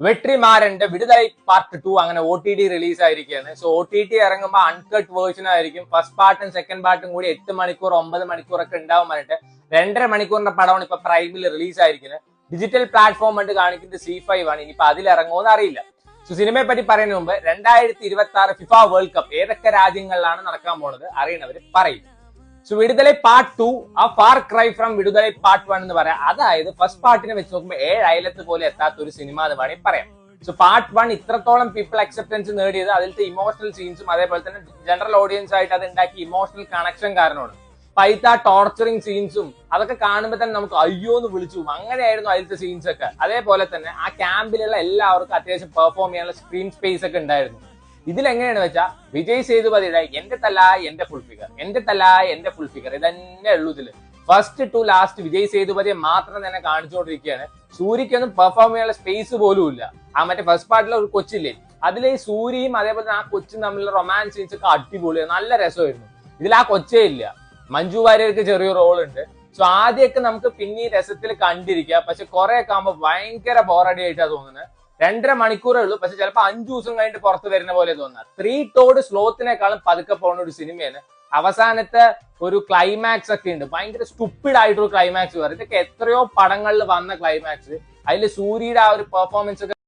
വെട്രിമാരന്റെ Viduthalai part 2 അങ്ങനെ OTT release ആയിരിക്കുകയാണ്. So OTT ഇറങ്ങുമ്പോൾ അൺകട്ട് വേർഷൻ ആയിരിക്കും. ഫസ്റ്റ് പാർട്ടും സെക്കൻഡ് പാർട്ടും കൂടി 8 മണിക്കൂർ 9 മണിക്കൂറൊക്കെ ഉണ്ടാവും. പറഞ്ഞിട്ട് 2.5 മണിക്കൂറിന്റെ പടമാണ് ഇപ്പൊ പ്രൈമിൽ റിലീസ് ആയിരിക്കുന്നത്. ഡിജിറ്റൽ പ്ലാറ്റ്ഫോം ആയിട്ട് കാണിക്കുന്നത് C5 ആണ്. ഇനിയിപ്പോ അതിൽ ഇറങ്ങുമെന്ന് അറിയില്ല. സോ സിനിമയെ പറ്റി പറയുന്നതിന് മുമ്പ് 2026 ഫിഫ വേൾഡ് കപ്പ് ഏതൊക്കെ രാജ്യങ്ങളിലാണ് നടക്കാൻ പോണത് അറിയണവര് പറയും. സോ വിടുതലൈ പാർട്ട് 2 ആ far cry from Viduthalai part 1 എന്ന് പറയാം. അതായത് ഫസ്റ്റ് പാർട്ടിനെ വെച്ച് നോക്കുമ്പോൾ 7 അയലത്ത് പോലെ എത്താത്ത ഒരു സിനിമ എന്ന് വേണമെങ്കിൽ പറയാം. സോ പാർട്ട് 1 ഇത്രത്തോളം പീപ്പിൾ അക്സെപ്റ്റൻസ് നേടിയത് അതിലത്തെ ഇമോഷണൽ സീൻസും അതേപോലെ തന്നെ ജനറൽ ഓഡിയൻസ് ആയിട്ട് അത് ഉണ്ടാക്കിയ ഇമോഷണൽ കണക്ഷൻ കാരണമാണ്. അതിലത്തെ ആ ടോർച്ചറിങ് സീൻസും അതൊക്കെ കാണുമ്പോൾ തന്നെ നമുക്ക് അയ്യോ എന്ന് വിളിച്ചു. അങ്ങനെയായിരുന്നു അതിലത്തെ സീൻസ് ഒക്കെ. അതേപോലെ തന്നെ ആ ക്യാമ്പിലുള്ള എല്ലാവർക്കും അത്യാവശ്യം പെർഫോം ചെയ്യാനുള്ള സ്ക്രീൻ സ്പേസ് ഒക്കെ ഉണ്ടായിരുന്നു. ഇതിലെങ്ങനെയാണെന്ന് വെച്ചാൽ വിജയ് സേതുപതിയുടെ എന്റെ തലായ എന്റെ ഫുൾ ഫിഗർ, എന്റെ തലായ എന്റെ ഫുൾ ഫിഗർ ഇതന്നെ ഉള്ളൂ ഇതില്. ഫസ്റ്റ് ടു ലാസ്റ്റ് വിജയ് സേതുപതിയെ മാത്രം തന്നെ കാണിച്ചുകൊണ്ടിരിക്കുകയാണ്. സൂര്യക്കൊന്നും പെർഫോം ചെയ്യാനുള്ള സ്പേസ് പോലും ഇല്ല. ആ മറ്റേ ഫസ്റ്റ് പാർട്ടിലെ ഒരു കൊച്ചില്ലേ, അതിലെ ഈ സൂര്യയും അതേപോലെ തന്നെ ആ കൊച്ചും തമ്മിലുള്ള റൊമാൻസ് സീൻസ് ഒക്കെ അടിപൊളിയാണ്, നല്ല രസമായിരുന്നു. ഇതിൽ ആ കൊച്ചേ ഇല്ല. മഞ്ജു വാര്യർക്ക് ചെറിയ റോൾ ഉണ്ട്. സോ ആദ്യമൊക്കെ നമുക്ക് പിന്നെ ഈ രസത്തിൽ കണ്ടിരിക്കുക. പക്ഷെ കുറെ ഒക്കെ ആകുമ്പോൾ ഭയങ്കര ബോറടി ആയിട്ടാണ് തോന്നുന്നത്. 2.5 മണിക്കൂറേ ഉള്ളൂ. പക്ഷെ ചിലപ്പോൾ 5 ദിവസം കഴിഞ്ഞിട്ട് പുറത്ത് വരുന്ന പോലെ തോന്നുക. 3 ടോഡ് സ്ലോത്തിനേക്കാളും പതുക്കെ പോകുന്ന ഒരു സിനിമയാണ്. അവസാനത്തെ ഒരു ക്ലൈമാക്സ് ഒക്കെ ഉണ്ട്, ഭയങ്കര സ്റ്റുപ്പിഡ് ആയിട്ടൊരു ക്ലൈമാക്സ് പറയും. ഇതൊക്കെ എത്രയോ പടങ്ങളിൽ വന്ന ക്ലൈമാക്സ്. അതിൽ സൂര്യയുടെ ആ ഒരു പെർഫോമൻസ് ഒക്കെ